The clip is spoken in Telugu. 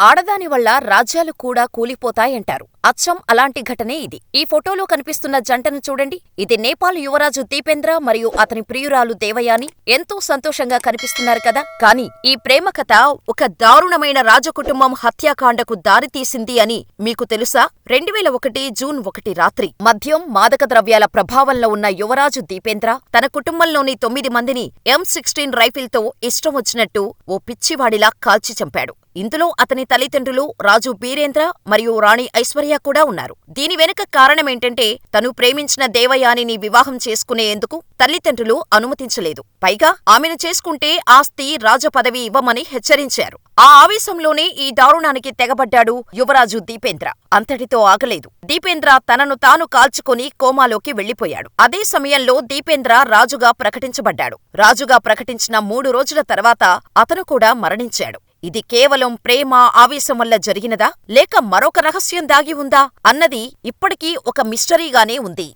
ఆడదాని వల్ల రాజ్యాలు కూడా కూలిపోతాయంటారు. అచ్చం అలాంటి ఘటనే ఇది. ఈ ఫోటోలో కనిపిస్తున్న జంటను చూడండి. ఇది నేపాల్ యువరాజు దీపేంద్ర మరియు అతని ప్రియురాలు దేవయాని. ఎంతో సంతోషంగా కనిపిస్తున్నారు కదా. కానీ ఈ ప్రేమ కథ ఒక దారుణమైన రాజకుటుంబం హత్యాకాండకు దారితీసింది అని మీకు తెలుసా? 2001 జూన్ 1 రాత్రి మద్యం, మాదక ద్రవ్యాల ప్రభావంలో ఉన్న యువరాజు దీపేంద్ర తన కుటుంబంలోని 9 మందిని M16 రైఫిల్తో ఇష్టం వచ్చినట్టు ఓ పిచ్చివాడిలా కాల్చి చంపాడు. ఇందులో అతని తల్లిదండ్రులు రాజు బీరేంద్ర మరియు రాణి ఐశ్వర్య కూడా ఉన్నారు. దీని వెనుక కారణమేంటంటే తను ప్రేమించిన దేవయానిని వివాహం చేసుకునేందుకు తల్లిదండ్రులు అనుమతించలేదు. పైగా ఆమెను చేసుకుంటే ఆస్తి, రాజపదవి ఇవ్వమని హెచ్చరించారు. ఆ ఆవేశంలోనే ఈ దారుణానికి తెగబడ్డాడు యువరాజు దీపేంద్ర. అంతటితో ఆగలేదు. దీపేంద్ర తనను తాను కాల్చుకొని కోమాలోకి వెళ్లిపోయాడు. అదే సమయంలో దీపేంద్ర రాజుగా ప్రకటించబడ్డాడు. రాజుగా ప్రకటించిన 3 రోజుల తర్వాత అతను కూడా మరణించాడు. ఇది కేవలం ప్రేమ, ఆవేశం వల్ల జరిగినదా లేక మరొక రహస్యం దాగి ఉందా అన్నది ఇప్పటికీ ఒక మిస్టరీగానే ఉంది.